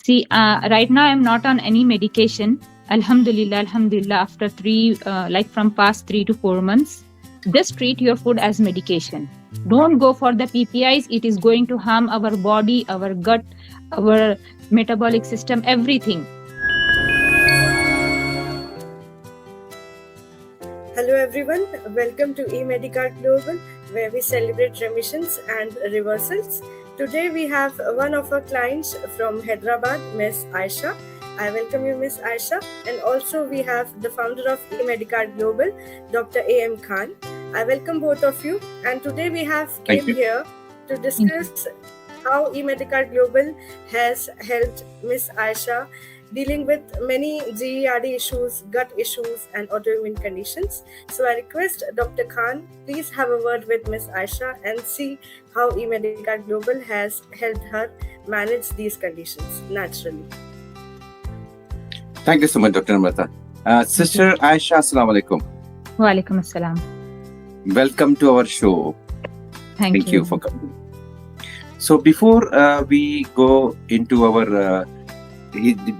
See, right now I'm not on any medication. Alhamdulillah, Alhamdulillah. After from past 3 to 4 months, just treat your food as medication. Don't go for the PPIs. It is going to harm our body, our gut, our metabolic system, everything. Hello everyone, welcome to eMedical Global, where we celebrate remissions and reversals. Today we have one of our clients from Hyderabad, Miss Aisha. I welcome you, Miss Aisha. And also we have the founder of eMedical Global, Dr. A.M. Khan. I welcome both of you. And today we have came here to discuss how eMedical Global has helped Miss Aisha dealing with many GERD issues, gut issues, and autoimmune conditions. So I request Dr. Khan, please have a word with Miss Aisha and see how eMedical Global has helped her manage these conditions naturally. Thank you so much, Dr. Namrata. Sister Aisha, Assalamu alaikum. Wa alaikum assalam. Welcome to our show. Thank you for coming. So before we go into our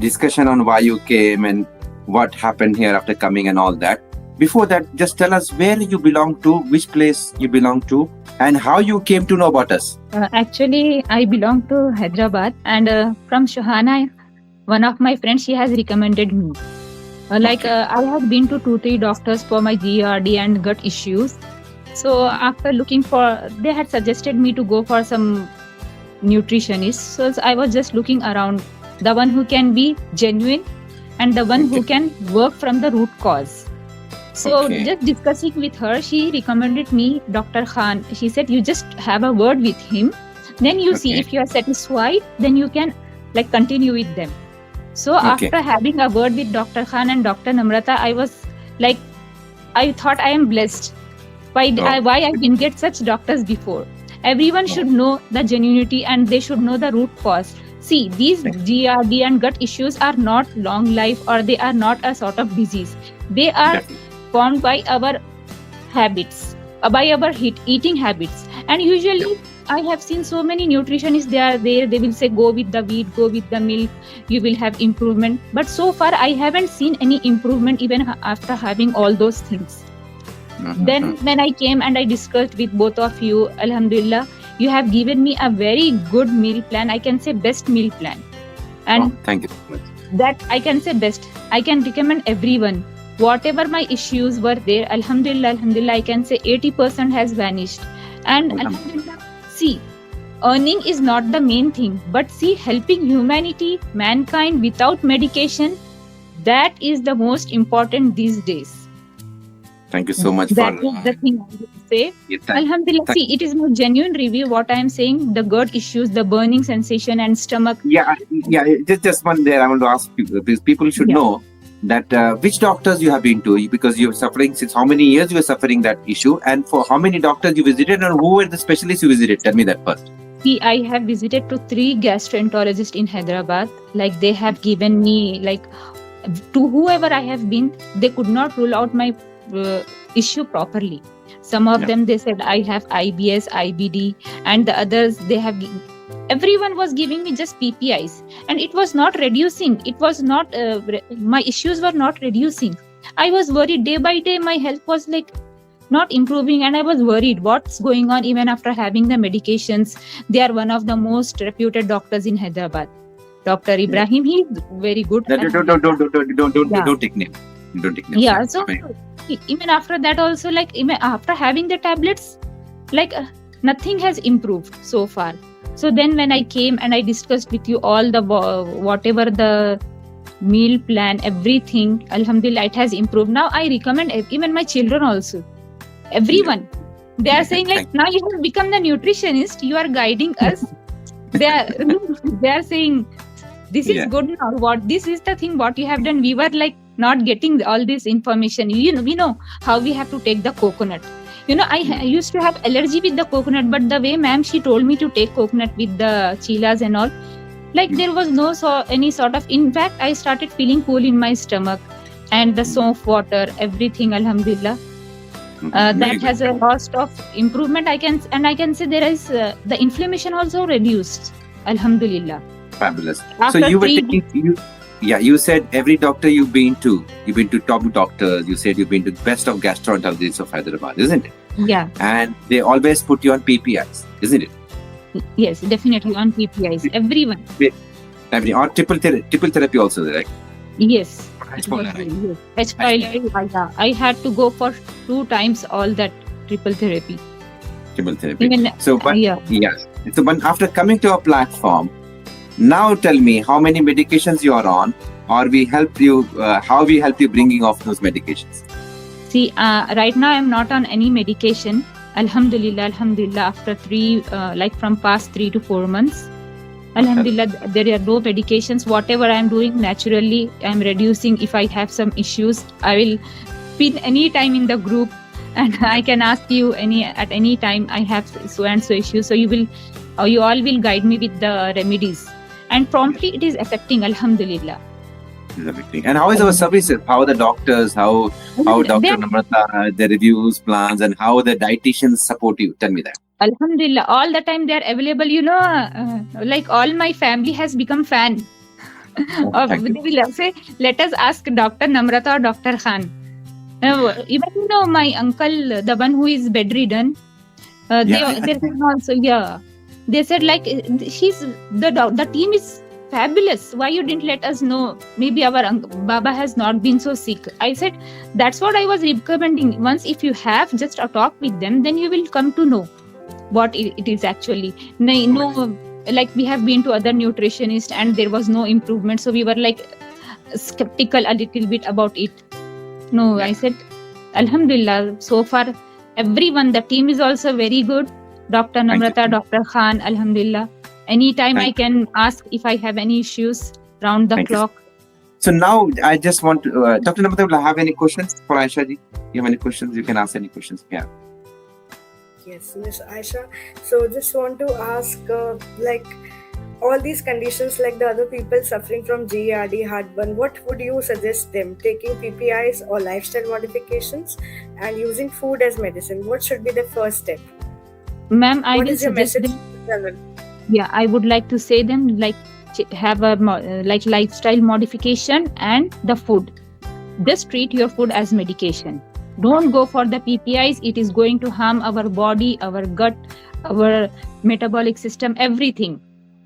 discussion on why you came and what happened here after coming and all that, before that, just tell us where you belong to, which place you belong to, and how you came to know about us. Actually, I belong to Hyderabad, and from Shohana, one of my friends, she has recommended me. I have been to 2-3 doctors for my GERD and gut issues. So after looking they had suggested me to go for some nutritionist. So I was just looking around, the one who can be genuine and the one who can work from the root cause. So just discussing with her, she recommended me Dr. Khan. She said, you just have a word with him. Then you see if you are satisfied, then you can continue with them. So after having a word with Dr. Khan and Dr. Namrata, I thought I am blessed. Why I didn't get such doctors before? Everyone should know the genuinity and they should know the root cause. See, these GERD and gut issues are not long life, or they are not a sort of disease. They are formed by our habits, by our eating habits. And usually, I have seen so many nutritionists, they will say, go with the wheat, go with the milk, you will have improvement. But so far, I haven't seen any improvement even after having all those things. Then when I came and I discussed with both of you, Alhamdulillah, you have given me a very good meal plan. I can say best meal plan. And thank you so much. That I can say best. I can recommend everyone. Whatever my issues were there, Alhamdulillah, Alhamdulillah, I can say 80% has vanished. And Alhamdulillah, see, earning is not the main thing, but see, helping humanity, mankind without medication, that is the most important these days. Thank you so much that is the thing I would say. Alhamdulillah, see, it is my genuine review what I am saying, the gut issues, the burning sensation and stomach. Just one there I want to ask people, because people should know that which doctors you have been to, because you're suffering since how many years you are suffering that issue, and for how many doctors you visited, and who were the specialists you visited? Tell me that first. See, I have visited to 3 gastroenterologists in Hyderabad. They have given me, to whoever I have been, they could not rule out my issue properly. Some of them, they said I have IBS, IBD, and the others, everyone was giving me just PPIs, and it was not reducing. It was not, my issues were not reducing. I was worried day by day. My health was not improving, and I was worried what's going on even after having the medications. They are one of the most reputed doctors in Hyderabad. Dr. Ibrahim, he is very good. Don't take name. Don't take name. Yeah, so even after that also, even after having the tablets, nothing has improved so far. So then when I came and I discussed with you all the whatever the meal plan, everything, Alhamdulillah, it has improved. Now I recommend even my children also, everyone. They are saying now you have become the nutritionist, you are guiding us. They are saying this is good now. This is the thing what you have done. We were not getting all this information. We know how we have to take the coconut. I used to have allergy with the coconut, but the way ma'am, she told me to take coconut with the chilas and all, there was no any sort of, in fact, I started feeling cool in my stomach, and the soap water, everything, Alhamdulillah. That has a cost of improvement. I can say there is the inflammation also reduced, Alhamdulillah. Fabulous. After So you were 3 taking you said every doctor you've been to top doctors. You said you've been to the best of gastroenterologists of Hyderabad, isn't it? Yeah. And they always put you on PPIs, isn't it? Yes, definitely on PPIs. Everyone. Or triple therapy also, right? Yes. H. pylori. H. pylori. Yeah. I had to go for 2 times all that triple therapy. Triple therapy. Even, So, but yeah. So, but after coming to our platform, now tell me how many medications you are on, or we help you. How we help you bringing off those medications? See, right now I'm not on any medication. Alhamdulillah. After from past 3 to 4 months, Alhamdulillah, there are no medications. Whatever I'm doing naturally, I'm reducing. If I have some issues, I will pin any time in the group, and I can ask you at any time I have so and so issues. So you all will guide me with the remedies, and promptly it is affecting. Alhamdulillah. And how is our services? How are the doctors? How Dr. Namrata, the reviews, plans, and how the dietitians support you? Tell me that. Alhamdulillah, all the time they are available. Like all my family has become fan. They will say, let us ask Dr. Namrata or Dr. Khan. Even my uncle, the one who is bedridden, they also, they said like the team is fabulous. Why you didn't let us know? Maybe our Baba has not been so sick. I said that's what I was recommending. Once if you have just a talk with them, then you will come to know what it is actually. No, like we have been to other nutritionists and there was no improvement, so we were like skeptical a little bit about it. No, I said Alhamdulillah, so far everyone, the team is also very good. Dr. Namrata, Dr. Khan, Alhamdulillah. Anytime I can ask if I have any issues round the clock. So now I just want to, Dr. Namrata, will I have any questions for Aisha ji? You have any questions? You can ask any questions. Yeah. Yes, Miss Aisha. So just want to ask, like all these conditions, like the other people suffering from GERD, heartburn, what would you suggest them? Taking PPIs or lifestyle modifications and using food as medicine? What should be the first step? Ma'am, I What will is your suggest message them. to them? Yeah, I would like to say them like have a like lifestyle modification and the food. Just treat your food as medication. Don't go for the PPIs. It is going to harm our body, our gut, our metabolic system, everything.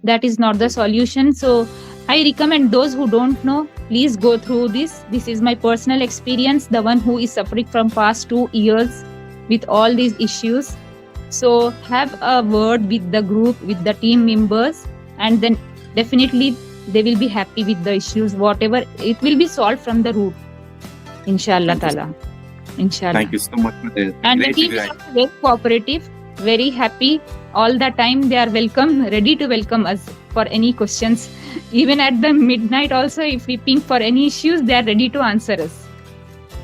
That is not the solution. So I recommend those who don't know, please go through this. This is my personal experience, the one who is suffering from past 2 years with all these issues. So have a word with the group, with the team members, and then definitely they will be happy with the issues. Whatever, it will be solved from the root. Inshallah Ta'ala. Inshallah. Thank you so much for the And the team is also very cooperative, very happy. All the time they are welcome, ready to welcome us for any questions. Even at the midnight also, if we ping for any issues, they are ready to answer us.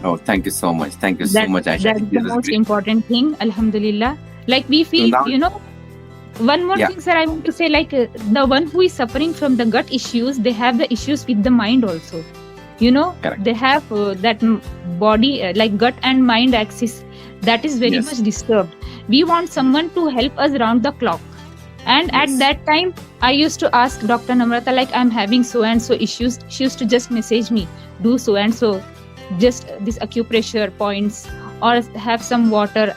Oh, thank you so much. Thank you so much, Aisha. That's the most important thing, Alhamdulillah. Like we feel, one more thing, sir, I want to say, like the one who is suffering from the gut issues, they have the issues with the mind also. Correct. They have that body, like gut and mind axis, that is very much disturbed. We want someone to help us round the clock. And at that time, I used to ask Dr. Namrata, like, I'm having so and so issues. She used to just message me, do so and so, just this acupressure points, or have some water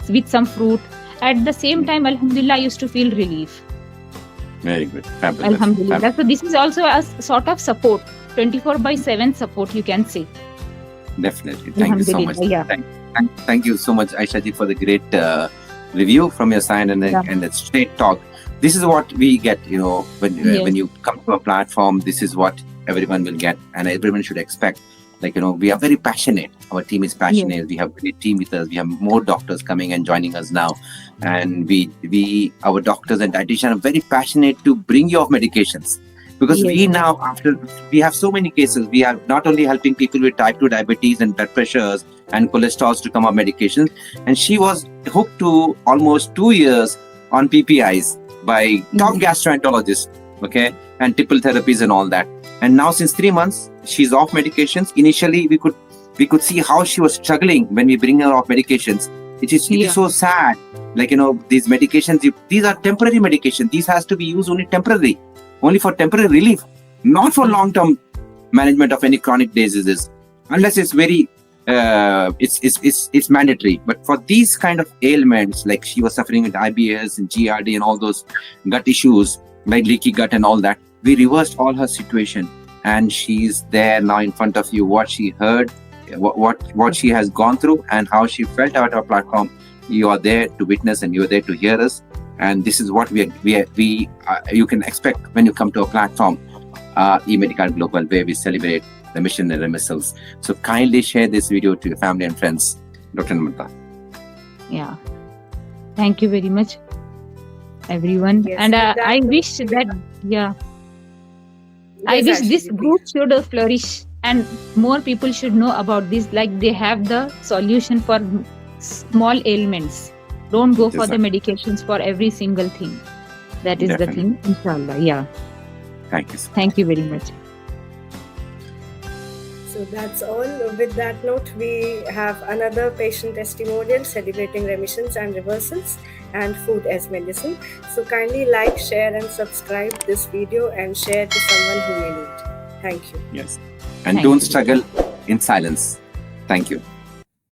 with some fruit. At the same time, Alhamdulillah, I used to feel relief. Very good. Fabulous. Alhamdulillah. Fabulous. So this is also a sort of support, 24/7 support, you can say. Definitely. Thank you so much. Yeah. Thank you so much, Aisha ji, for the great review from your side and the straight talk. This is what we get, when you come to a platform. This is what everyone will get, and everyone should expect. Like, we are very passionate. Our team is passionate. Yes. We have a great team with us. We have more doctors coming and joining us now. And our doctors and dietitians are very passionate to bring you off medications. Because we have so many cases. We are not only helping people with type 2 diabetes and blood pressures and cholesterol to come off medications. And she was hooked to almost 2 years on PPIs by top gastroenterologists, and triple therapies and all that. And now since 3 months, she's off medications. Initially, we could see how she was struggling when we bring her off medications. It is so sad. Like, these medications, these are temporary medications. These has to be used only temporarily. only for temporary relief, not for long-term management of any chronic diseases, unless it's very it's mandatory. But for these kind of ailments, like she was suffering with IBS and GRD and all those gut issues, like leaky gut and all that, we reversed all her situation, and she's there now in front of you. What she heard, what she has gone through, and how she felt at our platform, you are there to witness and you are there to hear us. And this is what you can expect when you come to a platform, eMedical Global, where we celebrate the mission and remissions. So kindly share this video to your family and friends. Dr. Namrata. Yeah. Thank you very much, everyone. Yes, And with that I note, wish that, I Yes, wish Aisha this ji, group should flourish and more people should know about this. Like they have the solution for small ailments. Don't go for the medications for every single thing. That is Definitely. the thing. Inshallah. Yeah. Thank you. Thank you very much. So that's all. With that note, we have another patient testimonial celebrating remissions and reversals and food as medicine. So kindly like, share and subscribe this video and share to someone who may need. Thank you. Yes. And Thank don't you. struggle in silence. Thank you.